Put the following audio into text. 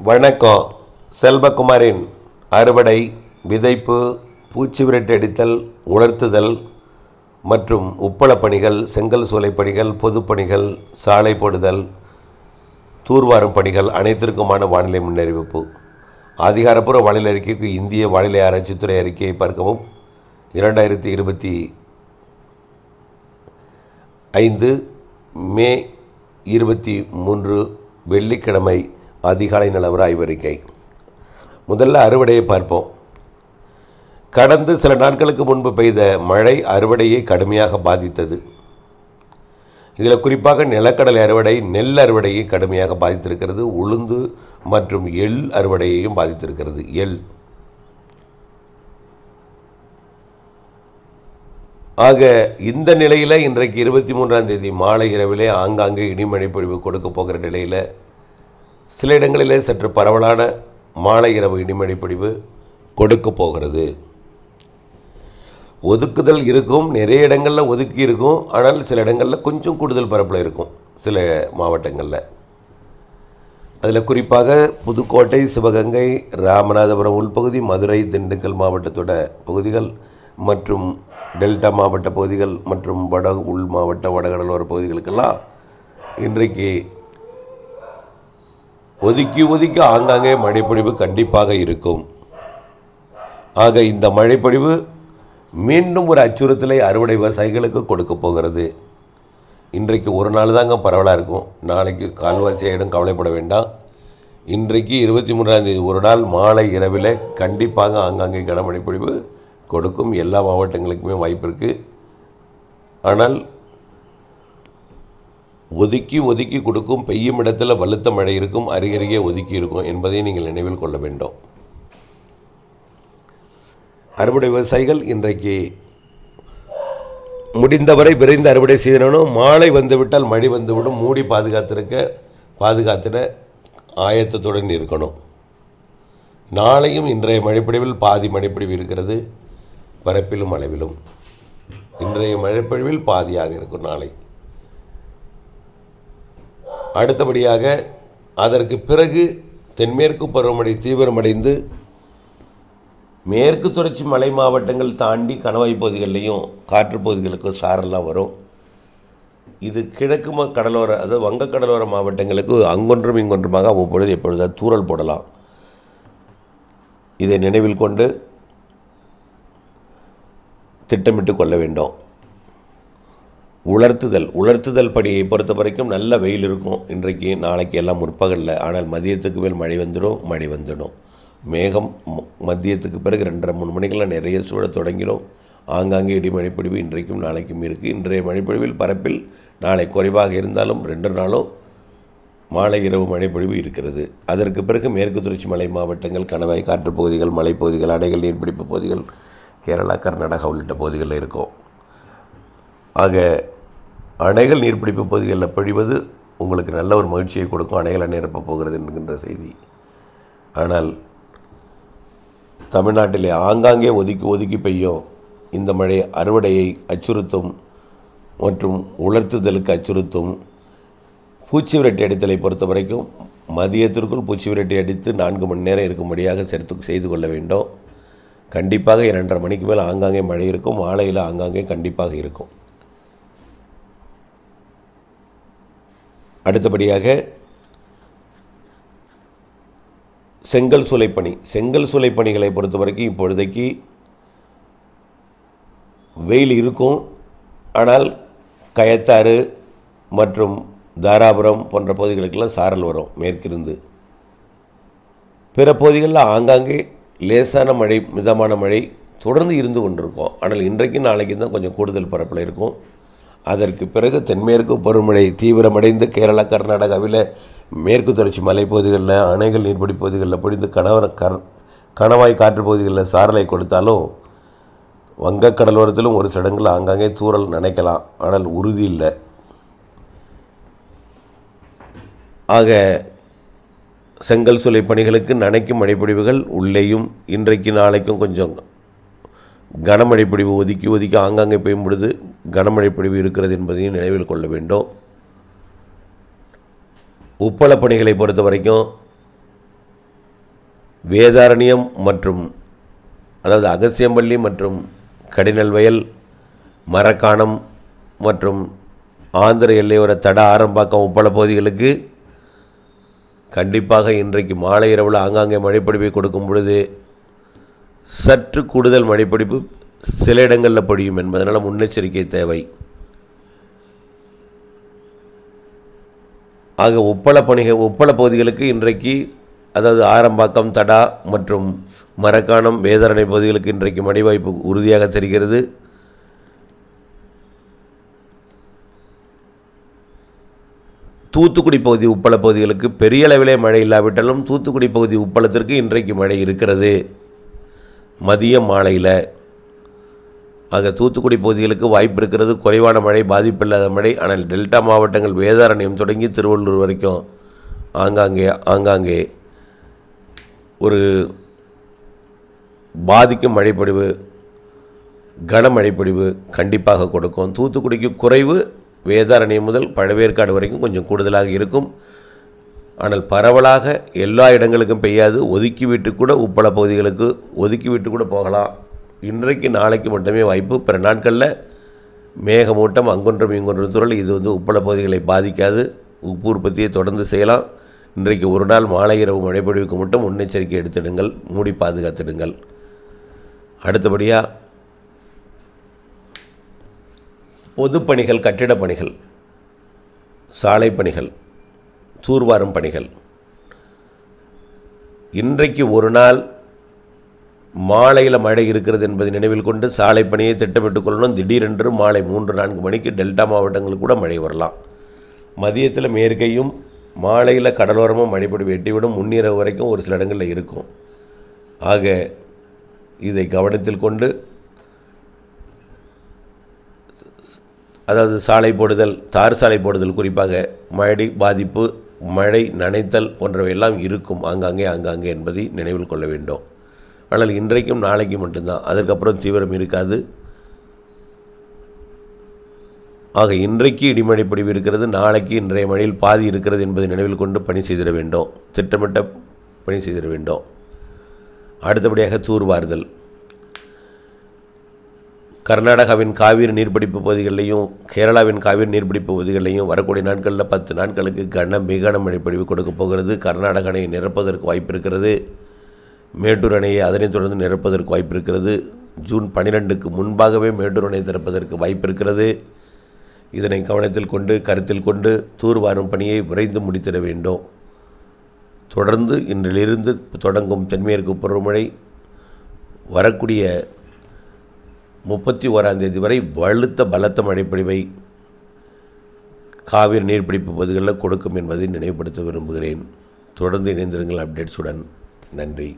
வணக்கம். செல்வகுமாரின் அறுவடை, விதைப்பு, பூச்சி விரட்டி அடித்தல், உலர்த்துதல் மற்றும் உப்பளப் பணிகள், செங்கல் சூளை பணிகள், பொதுப்பணிகள், சாலை போடுதல், தூர்வாரும் பணிகள் அனைத்திற்குமான வானிலை முன்னறிவிப்பு. அதிகாரப்பூர்வ வானிலை அறிக்கைக்கு இந்திய வானிலை ஆராய்ச்சித்துறை அறிக்கையை பார்க்கவும். 2025 மே 23 வெள்ளிக்கிழமை அதிகாலை நிலவர ஆய்வறிக்கை. முதல்ல அறுவடையை பார்ப்போம். கடந்த சில நாட்களுக்கு முன்பு பெய்த மழை அறுவடையை கடுமையாக பாதித்தது. இதில் குறிப்பாக நிலக்கடலை அறுவடை, நெல் அறுவடையை கடுமையாக பாதித்திருக்கிறது. உளுந்து மற்றும் எள் அறுவடையையும் பாதித்திருக்கிறது. ஆக இந்த நிலையில் இன்றைக்கு 23ஆம் தேதி மாலை இரவிலே ஆங்காங்கே இடிமழை பொழிவு கொடுக்க போகிற நிலையில் சில இடங்களிலே சற்று பரவலான மாலை இரவு இடிமழை பொழிவு கொடுக்க போகிறது. ஒதுக்குதல் இருக்கும், நிறைய இடங்களில் ஒதுக்கி இருக்கும். ஆனால் சில இடங்களில் கொஞ்சம் கூடுதல் பரப்பில் இருக்கும் சில மாவட்டங்களில். அதில் குறிப்பாக புதுக்கோட்டை, சிவகங்கை, ராமநாதபுரம் உள்பகுதி, மதுரை, திண்டுக்கல் மாவட்டத்தோட பகுதிகள் மற்றும் டெல்டா மாவட்ட பகுதிகள் மற்றும் வட உள் மாவட்ட வடகடலோர பகுதிகளுக்கெல்லாம் இன்றைக்கு ஒதுக்கி ஆங்காங்கே மழைப்பொழிவு கண்டிப்பாக இருக்கும். ஆக இந்த மழைப்பொழிவு மீண்டும் ஒரு அச்சுறுத்தலை அறுவடை விவசாயிகளுக்கு கொடுக்க போகிறது. இன்றைக்கு ஒரு நாள் தாங்க பரவலாக இருக்கும். நாளைக்கு கால்வாசி ஆகிடும், கவலைப்பட வேண்டாம். இன்றைக்கு 23ஆம் தேதி ஒரு நாள் மாலை இரவில் கண்டிப்பாக ஆங்காங்கே கனமழை பொழிவு கொடுக்கும். எல்லா மாவட்டங்களுக்குமே வாய்ப்பு இருக்குது. ஆனால் ஒதுக்கி கொடுக்கும். பெய்யும் இடத்துல வலுத்த மழை இருக்கும், அருகருகே ஒதுக்கி இருக்கும் என்பதை நீங்கள் நினைவில் கொள்ள வேண்டும். அறுவடை விவசாயிகள் இன்றைக்கு முடிந்தவரை விரைந்து அறுவடை செய்யணும். மாலை வந்துவிட்டால் மழை வந்துவிடும். மூடி பாதுகாத்திட ஆயத்தத்துடன் இருக்கணும். நாளையும் இன்றைய மழைப்பொழிவில் பாதி மழைப்பொழிவு இருக்கிறது, பரப்பிலும் அளவிலும். இன்றைய மழைப்பொழிவில் பாதியாக இருக்கும் நாளை. அடுத்தபடியாக அதற்கு பிறகு தென்மேற்கு பருவமழை தீவிரமடைந்து மேற்கு தொடர்ச்சி மலை மாவட்டங்கள் தாண்டி கணவாய் பகுதிகளிலையும் காற்று பகுதிகளுக்கு சாரெல்லாம் வரும். இது கிழக்கு கடலோர, அதாவது வங்கக்கடலோர மாவட்டங்களுக்கு அங்கொன்றும் இங்கொன்றுமாக அவ்வப்பொழுது எப்பொழுது தூறல் போடலாம். இதை நினைவில் கொண்டு திட்டமிட்டு கொள்ள வேண்டும். உலர்த்துதல் பணியை பொறுத்த வரைக்கும் நல்ல வெயில் இருக்கும். இன்றைக்கு நாளைக்கு எல்லாம் முற்பகலில். ஆனால் மதியத்துக்கு மேல் மழை வந்துடும். மேகம் மதியத்துக்கு பிறகு 2:30-3 மணிக்கெல்லாம் நிறைய சூழத் தொடங்கிடும். ஆங்காங்கே இடிமழைப்பொழிவு இன்றைக்கும் நாளைக்கும் இருக்குது. இன்றைய மழைப்பொழிவில் பரப்பில் நாளை குறைவாக இருந்தாலும் 2 நாளும் மாலை இரவு மழைப்பொழிவு இருக்கிறது. அதற்கு பிறகு மேற்கு தொடர்ச்சி மலை மாவட்டங்கள், கணவாய் காற்று பகுதிகள், மலைப்பகுதிகள், அணைகள் நீர்பிடிப்பு பகுதிகள், கேரளா, கர்நாடகா உள்ளிட்ட பகுதிகளில் இருக்கும். ஆக அணைகள் நீர்பிடிப்பு பகுதிகளில் பொழிவது உங்களுக்கு நல்ல ஒரு மகிழ்ச்சியை கொடுக்கும். அணைகளை நிரப்பப் போகிறது என்கின்ற செய்தி. ஆனால் தமிழ்நாட்டிலே ஆங்காங்கே ஒதுக்கி பெய்யும் இந்த மழை அறுவடையை அச்சுறுத்தும் மற்றும் உலர்த்துதலுக்கு அச்சுறுத்தும். பூச்சி விரட்டி அடித்தலை பொறுத்த வரைக்கும் மதியத்திற்குள் பூச்சி விரட்டி அடித்து 4 மணி நேரம் இருக்கும்படியாக செய்து கொள்ள வேண்டும். கண்டிப்பாக 2:30 மணிக்கு மேல் ஆங்காங்கே மழை இருக்கும். மாலையில் ஆங்காங்கே கண்டிப்பாக இருக்கும். அடுத்தபடியாக செங்கல் சூளை பணிகளை பொறுத்த வரைக்கும் இப்பொழுதைக்கு வெயில் இருக்கும். ஆனால் கயத்தாறு மற்றும் தாராபுரம் போன்ற பகுதிகளுக்கெல்லாம் சாரல் வரும் மேற்கிருந்து. பிற பகுதிகளில் ஆங்காங்கே லேசான மழை, மிதமான மழை தொடர்ந்து இருந்து கொண்டிருக்கும். ஆனால் இன்றைக்கும் நாளைக்கு தான் கொஞ்சம் கூடுதல் பரப்பில் இருக்கும். அதற்கு பிறகு தென்மேற்கு பருவமழை தீவிரமடைந்து கேரளா, கர்நாடகாவில் மேற்கு தொடர்ச்சி மலைப்பகுதிகளில், அணைகள் நீர்பிடி பகுதிகளில் பொழிந்து கணவாய் காற்று பகுதிகளில் சாரலை கொடுத்தாலும் வங்கக்கடலோரத்திலும் ஒரு சில இடங்களில் ஆங்காங்கே தூறல் நனைக்கலாம். ஆனால் உறுதி இல்லை. ஆக செங்கல் சூளை பணிகளுக்கு நனைக்கும் மழைப்பொழிவுகள் உள்ளேயும் இன்றைக்கு நாளைக்கும் கொஞ்சம் கனமழை பொழிவு ஒதுக்கி ஆங்காங்கே பெய்யும் பொழுது கனமழை பொழிவு இருக்கிறது என்பதையும் நினைவில் கொள்ள வேண்டும். உப்பளப் பணிகளை பொறுத்த வரைக்கும் வேதாரண்யம் மற்றும் அதாவது அகசியம்பள்ளி மற்றும் கடிநல்வயல், மரக்காணம் மற்றும் ஆந்திர எல்லையோர தட ஆரம்பாக்கம் உப்பள பகுதிகளுக்கு கண்டிப்பாக இன்றைக்கு மாலை இரவில் ஆங்காங்கே மழைப்பொழிவை கொடுக்கும் பொழுது சற்று கூடுதல் மழைப்பொழிவு சில இடங்களில் பொழியும் என்பதனால் முன்னெச்சரிக்கை தேவை. ஆக உப்பள பகுதிகளுக்கு இன்றைக்கு அதாவது ஆரம்பாக்கம், தடா மற்றும் மரக்காணம், வேதாரணை பகுதிகளுக்கு இன்றைக்கு மழை வாய்ப்பு உறுதியாக தெரிகிறது. தூத்துக்குடி பகுதி உப்பள பகுதிகளுக்கு பெரிய அளவிலே மழை இல்லாவிட்டாலும் தூத்துக்குடி பகுதி உப்பளத்திற்கு இன்றைக்கு மழை இருக்கிறது மதியம் மாலையில். ஆக தூத்துக்குடி பகுதிகளுக்கு வாய்ப்பு இருக்கிறது. குறைவான மழை, பாதிப்பில்லாத மழை. ஆனால் டெல்டா மாவட்டங்கள் வேதாரண்யம் தொடங்கி திருவள்ளூர் வரைக்கும் ஆங்காங்கே ஒரு பாதிக்கும் மழைப்பொழிவு, கனமழைப்பொழிவு கண்டிப்பாக கொடுக்கும். தூத்துக்குடிக்கு குறைவு, வேதாரண்யம் முதல் பழவேற்காடு வரைக்கும் கொஞ்சம் கூடுதலாக இருக்கும். ஆனால் பரவலாக எல்லா இடங்களுக்கும் பெய்யாது. ஒதுக்கி விட்டு கூட உப்பள பகுதிகளுக்கு ஒதுக்கி விட்டு கூட போகலாம். இன்றைக்கு நாளைக்கு மட்டுமே வாய்ப்பு. பிற நாட்களில் மேகமூட்டம் அங்கொன்றும் இங்கொன்றும் துறல். இது உப்பள பகுதிகளை பாதிக்காது. உப்பு உற்பத்தியை தொடர்ந்து செய்யலாம். இன்றைக்கு ஒரு நாள் மாலை இரவு மழைப்பொழிவுக்கு மட்டும் முன்னெச்சரிக்கை எடுத்திடுங்கள், மூடி பாதுகாத்திடுங்கள். அடுத்தபடியாக பொதுப்பணிகள், கட்டிடப் பணிகள், சாலை பணிகள், தூர்வாரும் பணிகள். இன்றைக்கு ஒரு நாள் மாலையில் மழை இருக்கிறது என்பதை நினைவில் கொண்டு சாலை பணியை திட்டமிட்டுக் கொள்ளணும். திடீரென்று மாலை 3-4 மணிக்கு டெல்டா மாவட்டங்களுக்கு கூட மழை வரலாம். மதியத்தில் மேற்கையும் மாலையில் கடலோரமும் மழைப்பொழிவு எட்டிவிடும். முன்னிரவு வரைக்கும் ஒரு சில இடங்களில் இருக்கும். ஆக இதை கவனத்தில் கொண்டு அதாவது சாலை போடுதல், தார் சாலை போடுதல், குறிப்பாக மழை பாதிப்பு, மழை நனைத்தல் போன்றவையெல்லாம் இருக்கும் ஆங்காங்கே என்பதை நினைவில் கொள்ள வேண்டும். ஆனால் இன்றைக்கும் நாளைக்கும் மட்டும்தான், அதற்கப்புறம் தீவிரம் இருக்காது. ஆக இன்றைக்கு இடிமழை பொழிவு இருக்கிறது, நாளைக்கு இன்றைய மழையில் பாதி இருக்கிறது என்பதை நினைவில் கொண்டு பணி செய்திட வேண்டும், திட்டமிட்ட பணி செய்திட வேண்டும். அடுத்தபடியாக தூர்வாறுதல். கர்நாடகாவின் காவிரி நீர்பிடிப்பு பகுதிகளிலையும் கேரளாவின் காவிரி நீர்பிடிப்பு பகுதிகளிலையும் வரக்கூடிய நாட்களில் 10 நாட்களுக்கு மிக கனமழை பொழிவு கொடுக்கப் போகிறது. கர்நாடக அணையை நிரப்பதற்கு வாய்ப்பு இருக்கிறது. மேட்டூர் அணையை அதனைத் தொடர்ந்து நிரப்பதற்கு வாய்ப்பு இருக்கிறது. ஜூன் 12க்கு முன்பாகவே மேட்டூர் அணை திறப்பதற்கு வாய்ப்பு இருக்கிறது. இதனை கவனத்தில் கொண்டு கருத்தில் கொண்டு தூர்வாரும் பணியை விரைந்து முடித்திட வேண்டும். தொடர்ந்து இன்றிலிருந்து தொடங்கும் தென்மேற்கு பருவமழை வரக்கூடிய 31ஆம் தேதி வரை பலத்த மழைப்பொழிவை காவிரி நீர்பிடிப்பு பகுதிகளில் கொடுக்கும் என்பதை நினைவுபடுத்த விரும்புகிறேன். தொடர்ந்து இணைந்திருங்கள் அப்டேட்ஸுடன். நன்றி.